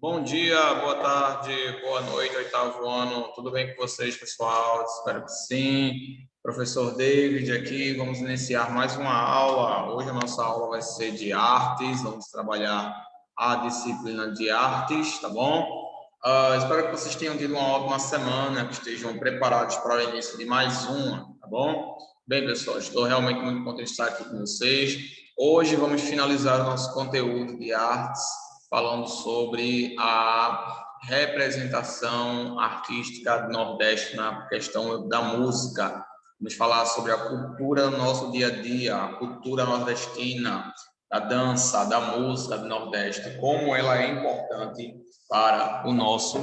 Bom dia, boa tarde, boa noite, oitavo ano. Tudo bem com vocês, pessoal? Espero que sim. Professor David aqui, vamos iniciar mais uma aula. Hoje a nossa aula vai ser de artes, vamos trabalhar a disciplina de artes, tá bom? Espero que vocês tenham tido uma ótima semana, que estejam preparados para o início de mais uma, tá bom? Bem, pessoal, estou realmente muito contente de estar aqui com vocês. Hoje vamos finalizar o nosso conteúdo de artes, falando sobre a representação artística do Nordeste na questão da música. Vamos falar sobre a cultura do nosso dia a dia, a cultura nordestina, da dança, da música do Nordeste, como ela é importante para o nosso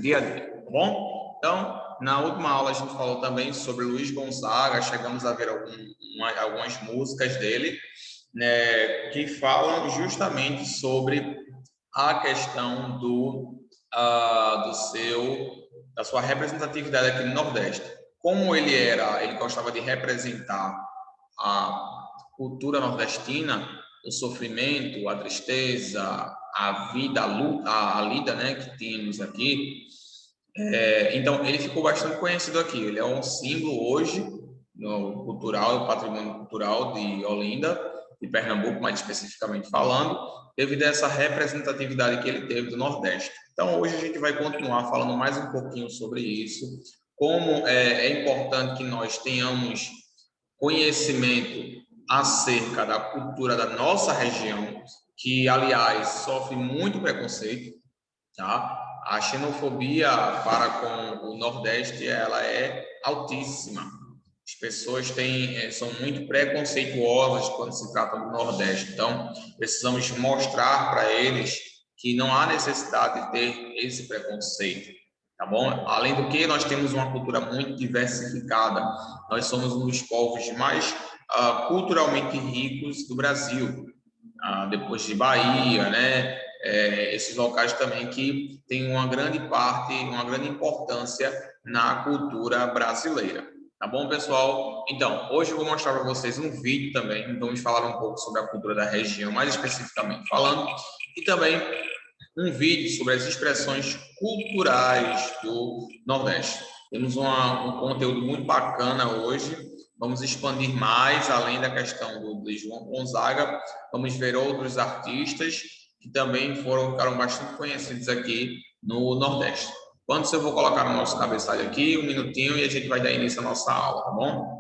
dia a dia, tá bom? Então, na última aula a gente falou também sobre Luiz Gonzaga, chegamos a ver algumas músicas dele, né, que falam justamente sobre a questão da sua representatividade aqui no Nordeste. Como ele gostava de representar a cultura nordestina, o sofrimento, a tristeza, a vida, a luta, a lida, né, que tínhamos aqui. Então, ele ficou bastante conhecido aqui. Ele é um símbolo hoje no cultural, no patrimônio cultural de Olinda, de Pernambuco, mais especificamente falando, devido a essa representatividade que ele teve do Nordeste. Então, hoje a gente vai continuar falando mais um pouquinho sobre isso, como é importante que nós tenhamos conhecimento acerca da cultura da nossa região, que, aliás, sofre muito preconceito, tá? A xenofobia para com o Nordeste, ela é altíssima. As pessoas são muito preconceituosas quando se trata do Nordeste. Então, precisamos mostrar para eles que não há necessidade de ter esse preconceito, tá bom? Além do que, nós temos uma cultura muito diversificada. Nós somos um dos povos mais culturalmente ricos do Brasil, depois de Bahia, né? Esses locais também que têm uma grande parte, uma grande importância na cultura brasileira. Tá bom, pessoal? Então, hoje eu vou mostrar para vocês um vídeo também, vamos falar um pouco sobre a cultura da região, mais especificamente falando, e também um vídeo sobre as expressões culturais do Nordeste. Temos um conteúdo muito bacana hoje, vamos expandir mais, além da questão de João Gonzaga, vamos ver outros artistas que também ficaram bastante conhecidos aqui no Nordeste. Quanto eu vou colocar no nosso cabeçalho aqui, um minutinho, e a gente vai dar início à nossa aula, tá bom?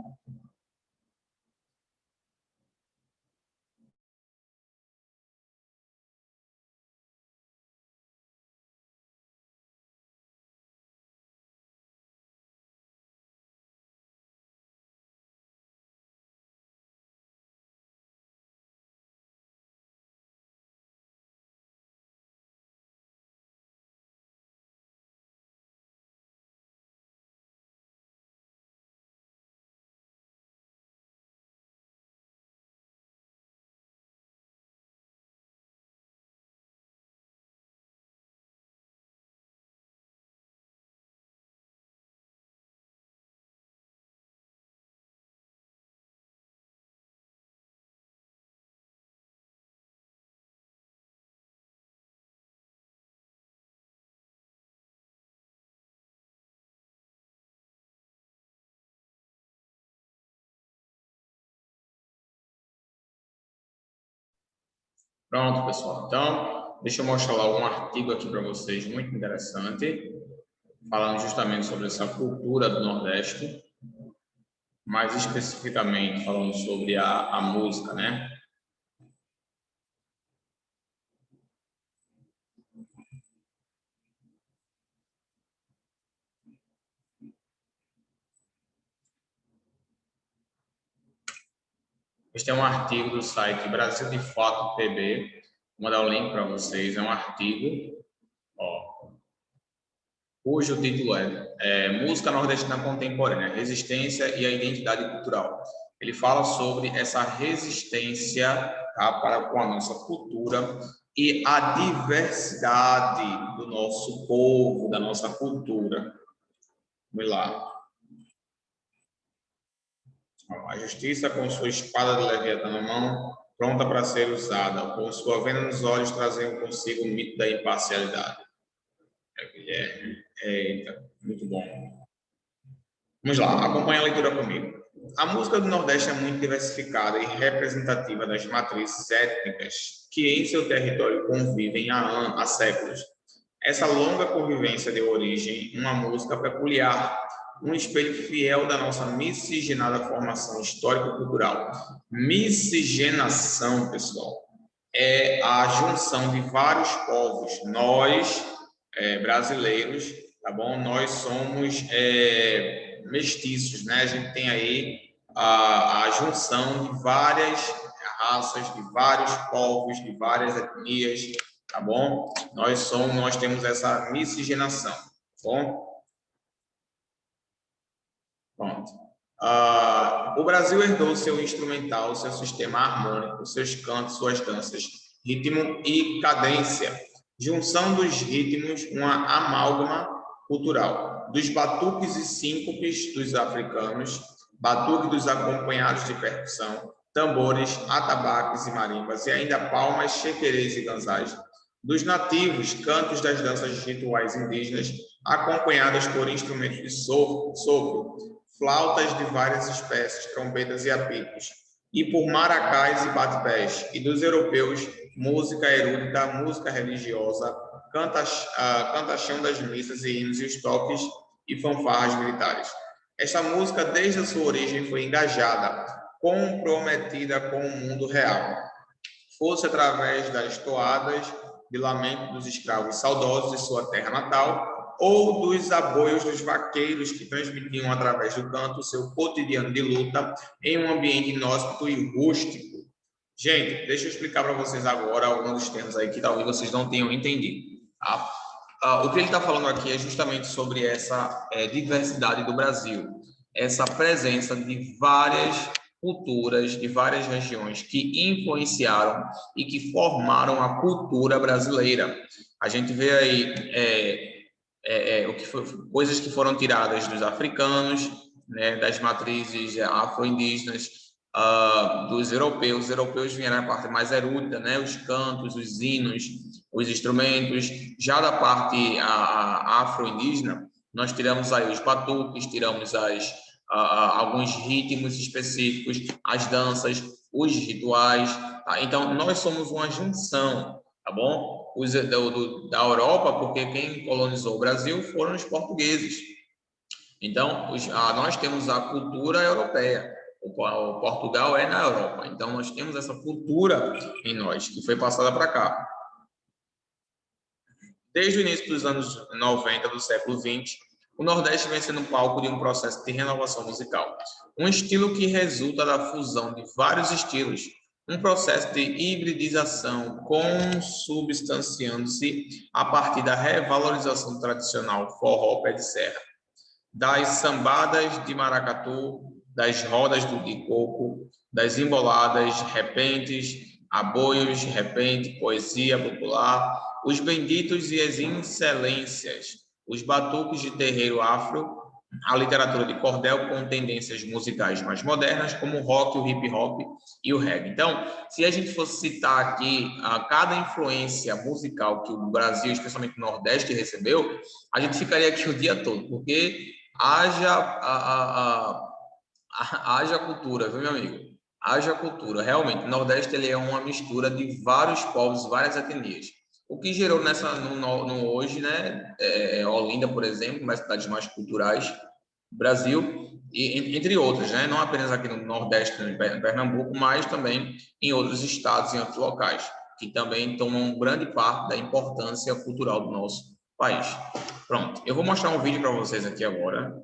Pronto, pessoal. Então, deixa eu mostrar lá um artigo aqui para vocês, muito interessante, falando justamente sobre essa cultura do Nordeste, mais especificamente falando sobre a música, né? Este é um artigo do site Brasil de Fato PB, vou mandar o link para vocês, é um artigo, ó, cujo título é Música Nordestina Contemporânea, Resistência e a Identidade Cultural. Ele fala sobre essa resistência, tá, para com a nossa cultura e a diversidade do nosso povo, da nossa cultura. Vamos lá. A justiça, com sua espada de Leviatã na mão, pronta para ser usada, com sua venda nos olhos trazendo consigo o mito da imparcialidade. Guilherme, eita, muito bom. Vamos lá, acompanha a leitura comigo. A música do Nordeste é muito diversificada e representativa das matrizes étnicas que em seu território convivem há séculos. Essa longa convivência deu origem a uma música peculiar, um espelho fiel da nossa miscigenada formação histórico-cultural. Miscigenação, pessoal, é a junção de vários povos. Nós, brasileiros, tá bom? Nós somos mestiços, né? A gente tem aí a junção de várias raças, de vários povos, de várias etnias, tá bom? Nós temos essa miscigenação, tá bom? Pronto. O Brasil herdou seu instrumental, seu sistema harmônico, seus cantos, suas danças, ritmo e cadência, junção dos ritmos, uma amálgama cultural, dos batuques e síncopes dos africanos, batuque dos acompanhados de percussão, tambores, atabaques e marimbas, e ainda palmas, chequerês e ganzais, dos nativos, cantos das danças rituais indígenas, acompanhadas por instrumentos de sopro, flautas de várias espécies, trombetas e apitos, e por maracás e bate-pés, e dos europeus, música erudita, música religiosa, cantachão das missas e hinos e os toques e fanfarras militares. Esta música, desde a sua origem, foi engajada, comprometida com o mundo real, fosse através das toadas de lamento dos escravos saudosos de sua terra natal, ou dos aboios dos vaqueiros que transmitiam através do canto o seu cotidiano de luta em um ambiente inóspito e rústico. Gente, deixa eu explicar para vocês agora alguns dos termos aí que talvez vocês não tenham entendido. Tá? O que ele está falando aqui é justamente sobre essa diversidade do Brasil, essa presença de várias culturas, de várias regiões que influenciaram e que formaram a cultura brasileira. A gente vê aí coisas que foram tiradas dos africanos, né, das matrizes afro-indígenas, dos europeus. Os europeus vieram a parte mais erudita, né, os cantos, os hinos, os instrumentos. Já da parte afro-indígena, nós tiramos aí os batuques, tiramos alguns ritmos específicos, as danças, os rituais. Tá? Então, nós somos uma junção, tá bom? Da Europa, porque quem colonizou o Brasil foram os portugueses. Então, nós temos a cultura europeia. O Portugal é na Europa. Então, nós temos essa cultura em nós, que foi passada para cá. Desde o início dos anos 90 do século XX, o Nordeste vem sendo palco de um processo de renovação musical. Um estilo que resulta da fusão de vários estilos, um processo de hibridização consubstanciando-se a partir da revalorização do tradicional forró pé de serra, das sambadas de maracatu, das rodas de coco, das emboladas, repentes, aboios, repente, poesia popular, os benditos e as excelências, os batuques de terreiro afro, a literatura de cordel com tendências musicais mais modernas, como o rock, o hip hop e o reggae. Então, se a gente fosse citar aqui cada influência musical que o Brasil, especialmente o Nordeste, recebeu, a gente ficaria aqui o dia todo, porque haja cultura, viu, meu amigo? Haja cultura. Realmente, o Nordeste ele é uma mistura de vários povos, várias etnias. O que gerou no hoje, né? Olinda, por exemplo, uma das cidades mais culturais do Brasil, e entre outras, né? Não apenas aqui no Nordeste, em Pernambuco, mas também em outros estados, em outros locais, que também tomam grande parte da importância cultural do nosso país. Pronto, eu vou mostrar um vídeo para vocês aqui agora.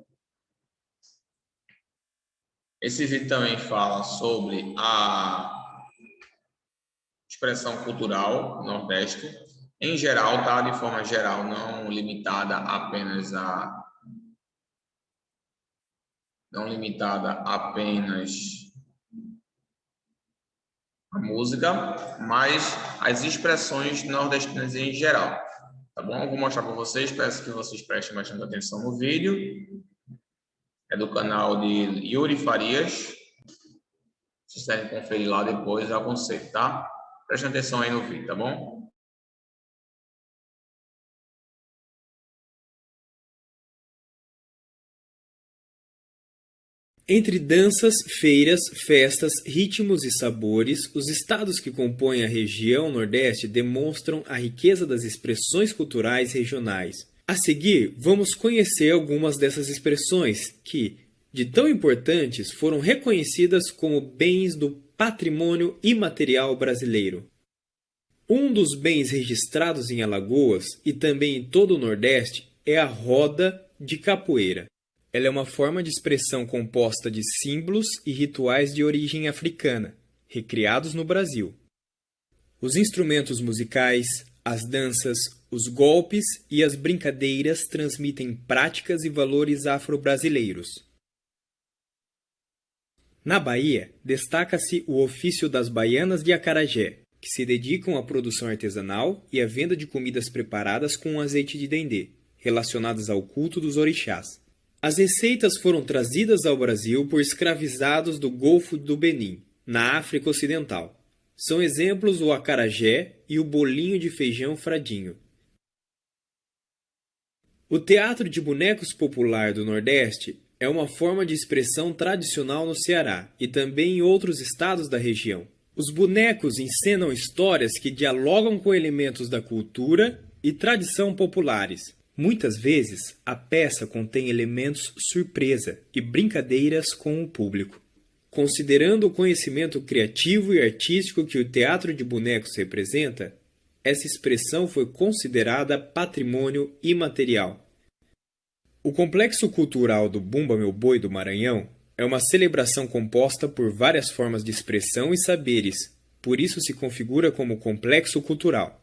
Esse vídeo também fala sobre a expressão cultural do Nordeste, em geral, tá? De forma geral, não limitada apenas à música, mas as expressões nordestinas em geral. Tá bom? Eu vou mostrar para vocês, peço que vocês prestem bastante atenção no vídeo. É do canal de Yuri Farias. Se quiserem conferir lá depois, eu aconselho, tá? Preste atenção aí no vídeo, tá bom? Entre danças, feiras, festas, ritmos e sabores, os estados que compõem a região Nordeste demonstram a riqueza das expressões culturais regionais. A seguir, vamos conhecer algumas dessas expressões que, de tão importantes, foram reconhecidas como bens do patrimônio imaterial brasileiro. Um dos bens registrados em Alagoas e também em todo o Nordeste é a roda de capoeira. Ela é uma forma de expressão composta de símbolos e rituais de origem africana, recriados no Brasil. Os instrumentos musicais, as danças, os golpes e as brincadeiras transmitem práticas e valores afro-brasileiros. Na Bahia, destaca-se o ofício das baianas de acarajé, que se dedicam à produção artesanal e à venda de comidas preparadas com azeite de dendê, relacionadas ao culto dos orixás. As receitas foram trazidas ao Brasil por escravizados do Golfo do Benim, na África Ocidental. São exemplos o acarajé e o bolinho de feijão fradinho. O teatro de bonecos popular do Nordeste é uma forma de expressão tradicional no Ceará e também em outros estados da região. Os bonecos encenam histórias que dialogam com elementos da cultura e tradição populares. Muitas vezes, a peça contém elementos surpresa e brincadeiras com o público. Considerando o conhecimento criativo e artístico que o teatro de bonecos representa, essa expressão foi considerada patrimônio imaterial. O complexo cultural do Bumba Meu Boi do Maranhão é uma celebração composta por várias formas de expressão e saberes, por isso se configura como complexo cultural.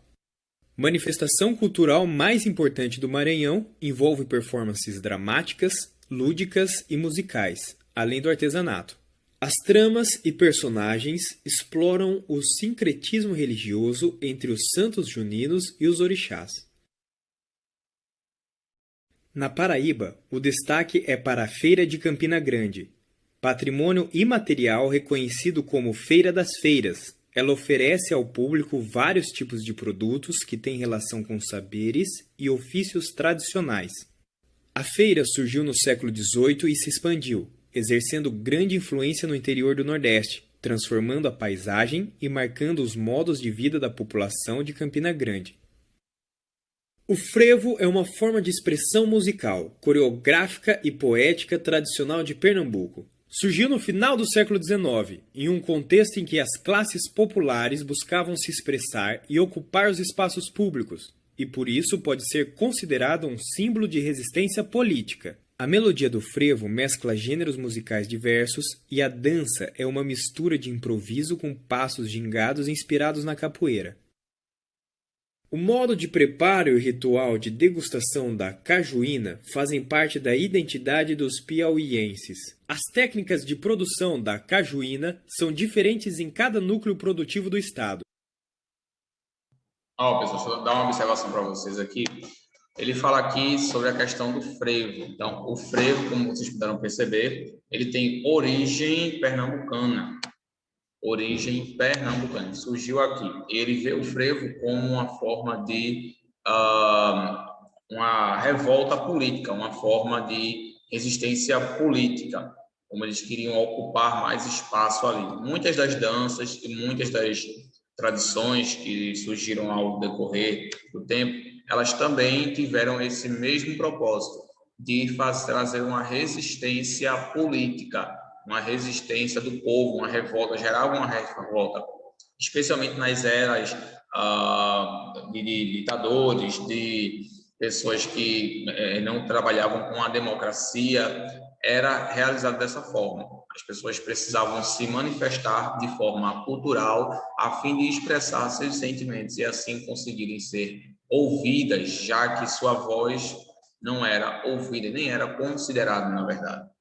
Manifestação cultural mais importante do Maranhão envolve performances dramáticas, lúdicas e musicais, além do artesanato. As tramas e personagens exploram o sincretismo religioso entre os santos juninos e os orixás. Na Paraíba, o destaque é para a Feira de Campina Grande, patrimônio imaterial reconhecido como Feira das Feiras. Ela oferece ao público vários tipos de produtos que têm relação com saberes e ofícios tradicionais. A feira surgiu no século XVIII e se expandiu, exercendo grande influência no interior do Nordeste, transformando a paisagem e marcando os modos de vida da população de Campina Grande. O frevo é uma forma de expressão musical, coreográfica e poética tradicional de Pernambuco. Surgiu no final do século XIX, em um contexto em que as classes populares buscavam se expressar e ocupar os espaços públicos, e por isso pode ser considerado um símbolo de resistência política. A melodia do frevo mescla gêneros musicais diversos e a dança é uma mistura de improviso com passos gingados inspirados na capoeira. O modo de preparo e o ritual de degustação da cajuína fazem parte da identidade dos piauienses. As técnicas de produção da cajuína são diferentes em cada núcleo produtivo do estado. Pessoal, deixa eu dar uma observação para vocês aqui. Ele fala aqui sobre a questão do frevo. Então, o frevo, como vocês puderam perceber, ele tem origem pernambucana. Origem pernambucana. Surgiu aqui. Ele vê o frevo como uma forma de uma revolta política, uma forma de resistência política, como eles queriam ocupar mais espaço ali. Muitas das danças e muitas das tradições que surgiram ao decorrer do tempo, elas também tiveram esse mesmo propósito, de trazer uma resistência política, uma resistência do povo, uma revolta, gerava uma revolta, especialmente nas eras de ditadores, de pessoas que não trabalhavam com a democracia, era realizado dessa forma. As pessoas precisavam se manifestar de forma cultural a fim de expressar seus sentimentos e assim conseguirem ser ouvidas, já que sua voz não era ouvida, nem era considerada, na verdade.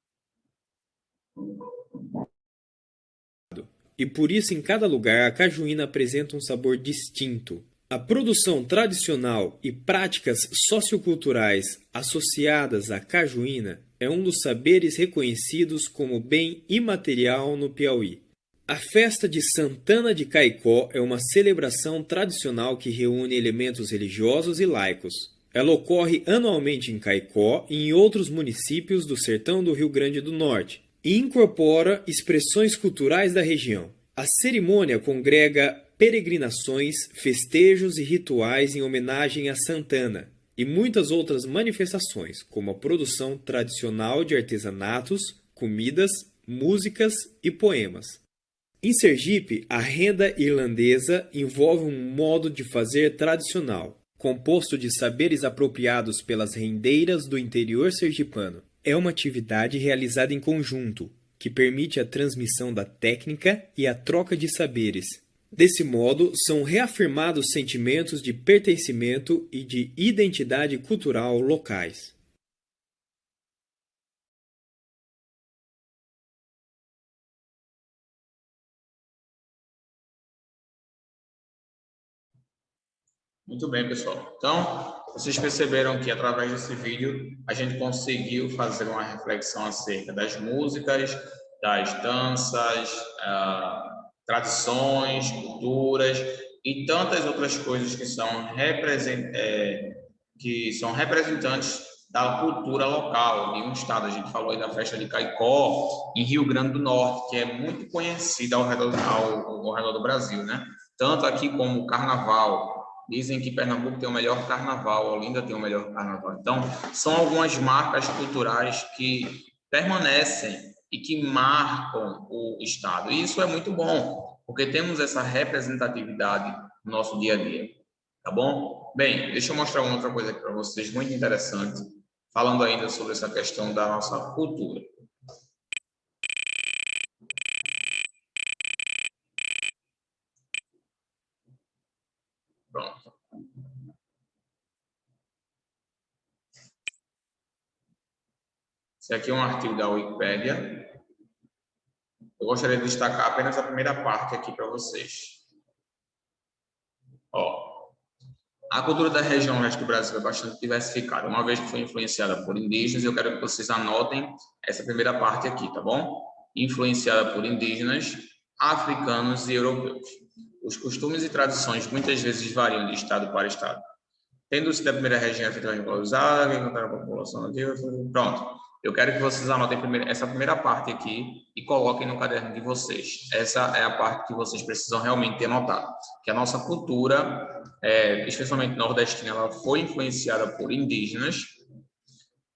E por isso, em cada lugar, a cajuína apresenta um sabor distinto. A produção tradicional e práticas socioculturais associadas à cajuína é um dos saberes reconhecidos como bem imaterial no Piauí. A festa de Santana de Caicó é uma celebração tradicional que reúne elementos religiosos e laicos. Ela ocorre anualmente em Caicó e em outros municípios do sertão do Rio Grande do Norte e incorpora expressões culturais da região. A cerimônia congrega peregrinações, festejos e rituais em homenagem a Santana e muitas outras manifestações, como a produção tradicional de artesanatos, comidas, músicas e poemas. Em Sergipe, a renda irlandesa envolve um modo de fazer tradicional, composto de saberes apropriados pelas rendeiras do interior sergipano. É uma atividade realizada em conjunto, que permite a transmissão da técnica e a troca de saberes. Desse modo, são reafirmados sentimentos de pertencimento e de identidade cultural locais. Muito bem, pessoal. Então, vocês perceberam que através desse vídeo a gente conseguiu fazer uma reflexão acerca das músicas, das danças, tradições, culturas e tantas outras coisas que são representantes da cultura local de um estado. A gente falou aí da festa de Caicó, em Rio Grande do Norte, que é muito conhecida ao redor do Brasil, né? Tanto aqui como o Carnaval. Dizem que Pernambuco tem o melhor carnaval, Olinda tem o melhor carnaval. Então, são algumas marcas culturais que permanecem e que marcam o estado. E isso é muito bom, porque temos essa representatividade no nosso dia a dia. Tá bom? Bem, deixa eu mostrar uma outra coisa aqui para vocês, muito interessante, falando ainda sobre essa questão da nossa cultura. Pronto. Esse aqui é um artigo da Wikipédia. Eu gostaria de destacar apenas a primeira parte aqui para vocês. Ó, a cultura da região oeste do Brasil é bastante diversificada, uma vez que foi influenciada por indígenas. Eu quero que vocês anotem essa primeira parte aqui, tá bom? Influenciada por indígenas, africanos e europeus. Os costumes e tradições muitas vezes variam de estado para estado. Tendo-se da primeira região efetivamente valorizada, que encontraram a população nativa. Pronto. Eu quero que vocês anotem essa primeira parte aqui e coloquem no caderno de vocês. Essa é a parte que vocês precisam realmente ter anotado. Que a nossa cultura, especialmente nordestina, ela foi influenciada por indígenas,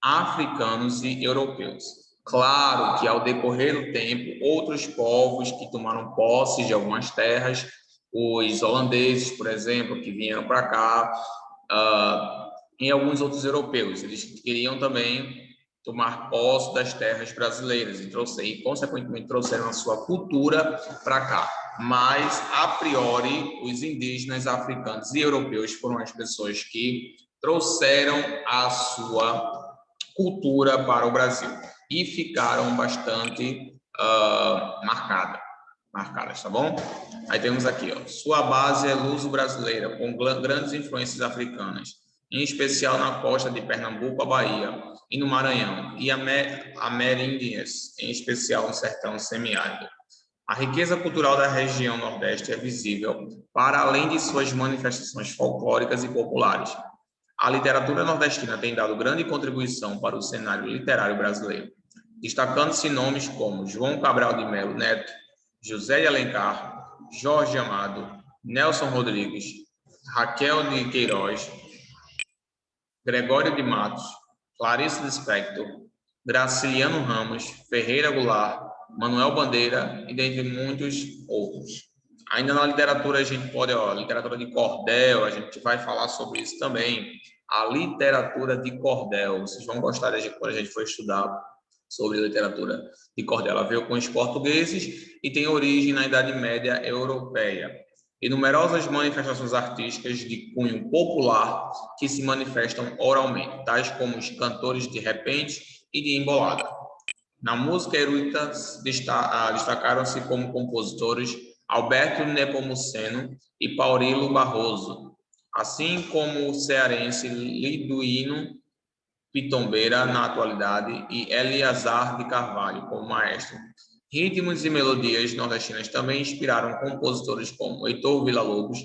africanos e europeus. Claro que ao decorrer do tempo, outros povos que tomaram posse de algumas terras, os holandeses, por exemplo, que vieram para cá, em alguns outros europeus. Eles queriam também tomar posse das terras brasileiras e consequentemente, trouxeram a sua cultura para cá. Mas, a priori, os indígenas, africanos e europeus foram as pessoas que trouxeram a sua cultura para o Brasil e ficaram bastante marcadas, tá bom? Aí temos aqui, ó, sua base é luso-brasileira, com grandes influências africanas, em especial na costa de Pernambuco, a Bahia, e no Maranhão, e ameríndias, em especial no sertão semiárido. A riqueza cultural da região Nordeste é visível para além de suas manifestações folclóricas e populares. A literatura nordestina tem dado grande contribuição para o cenário literário brasileiro, destacando-se nomes como João Cabral de Melo Neto, José de Alencar, Jorge Amado, Nelson Rodrigues, Raquel de Queiroz, Gregório de Matos, Clarice Lispector, Graciliano Ramos, Ferreira Goulart, Manuel Bandeira e dentre muitos outros. Ainda na literatura a gente pode, literatura de cordel, a gente vai falar sobre isso também. A literatura de cordel, vocês vão gostar da gente quando a gente for estudar sobre literatura de cordel. Ela veio com os portugueses e tem origem na Idade Média europeia. E numerosas manifestações artísticas de cunho popular que se manifestam oralmente, tais como os cantores de repente e de embolada. Na música erudita destacaram-se como compositores Alberto Nepomuceno e Paulino Barroso, assim como o cearense Liduíno Pitombeira na atualidade e Eleazar de Carvalho como maestro. Ritmos e melodias nordestinas também inspiraram compositores como Heitor Villa-Lobos,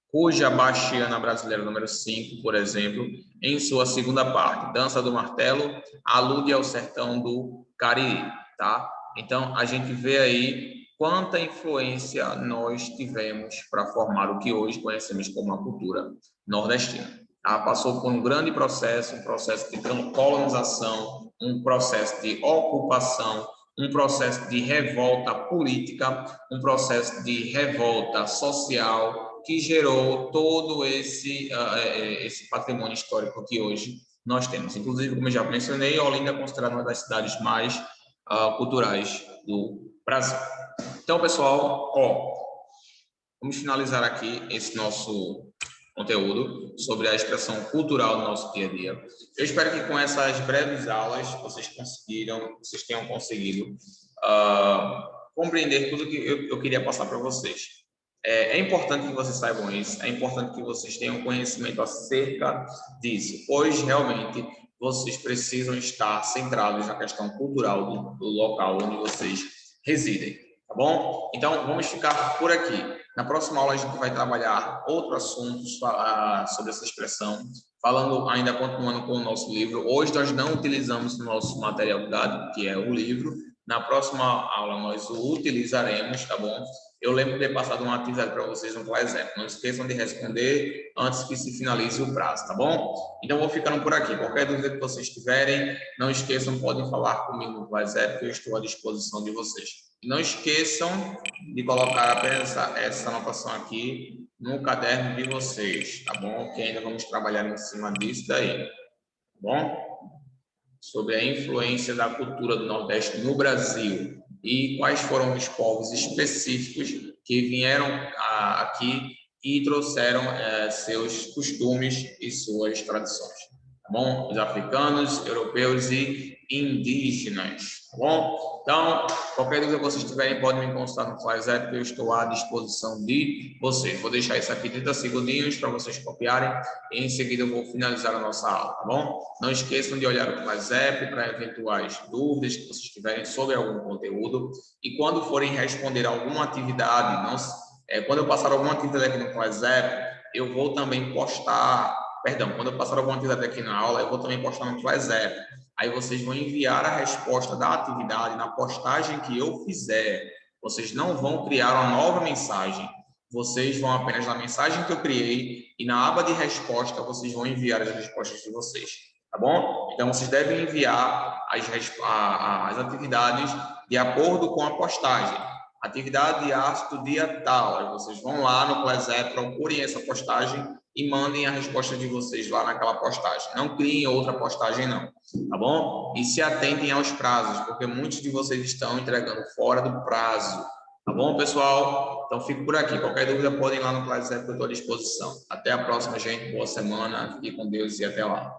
cuja Bachiana Brasileira número 5, por exemplo, em sua segunda parte, Dança do Martelo, alude ao sertão do Cariri, tá? Então, a gente vê aí quanta influência nós tivemos para formar o que hoje conhecemos como a cultura nordestina. Ela passou por um grande processo, um processo de colonização, um processo de ocupação, um processo de revolta política, um processo de revolta social, que gerou todo esse patrimônio histórico que hoje nós temos. Inclusive, como eu já mencionei, Olinda é considerada uma das cidades mais culturais do Brasil. Então, pessoal, vamos finalizar aqui esse nosso conteúdo sobre a expressão cultural do nosso dia a dia. Eu espero que com essas breves aulas vocês tenham conseguido compreender tudo que eu queria passar para vocês. É importante que vocês saibam isso, é importante que vocês tenham conhecimento acerca disso, pois realmente vocês precisam estar centrados na questão cultural do local onde vocês residem, tá bom? Então, vamos ficar por aqui. Na próxima aula, a gente vai trabalhar outro assunto sobre essa expressão, continuando com o nosso livro. Hoje, nós não utilizamos o nosso material didático, que é o livro. Na próxima aula, nós o utilizaremos, tá bom? Eu lembro de ter passado uma atividade para vocês no exemplo. Não esqueçam de responder antes que se finalize o prazo, tá bom? Então, vou ficando por aqui. Qualquer dúvida que vocês tiverem, não esqueçam, podem falar comigo no WhatsApp, que eu estou à disposição de vocês. E não esqueçam de colocar apenas essa anotação aqui no caderno de vocês, tá bom? Que ainda vamos trabalhar em cima disso daí, tá bom? Sobre a influência da cultura do Nordeste no Brasil e quais foram os povos específicos que vieram aqui e trouxeram seus costumes e suas tradições, tá bom? Os africanos, europeus e indígenas, tá bom? Então, qualquer dúvida que vocês tiverem, podem me consultar no WhatsApp, que eu estou à disposição de vocês. Vou deixar isso aqui 30 segundinhos para vocês copiarem e em seguida eu vou finalizar a nossa aula, tá bom? Não esqueçam de olhar o WhatsApp para eventuais dúvidas que vocês tiverem sobre algum conteúdo e quando forem responder alguma atividade, quando eu passar alguma atividade aqui no WhatsApp, eu vou também postar, quando eu passar alguma atividade aqui na aula, eu vou também postar no WhatsApp. Aí vocês vão enviar a resposta da atividade na postagem que eu fizer. Vocês não vão criar uma nova mensagem. Vocês vão apenas na mensagem que eu criei e na aba de resposta vocês vão enviar as respostas de vocês, tá bom? Então, vocês devem enviar as atividades de acordo com a postagem. Atividade de arte do dia tal. Aí vocês vão lá no WhatsApp, procurem essa postagem e mandem a resposta de vocês lá naquela postagem. Não criem outra postagem, não, tá bom? E se atentem aos prazos, porque muitos de vocês estão entregando fora do prazo, tá bom, pessoal? Então, fico por aqui. Qualquer dúvida, podem ir lá no WhatsApp, que eu estou à disposição. Até a próxima, gente. Boa semana. Fique com Deus e até lá.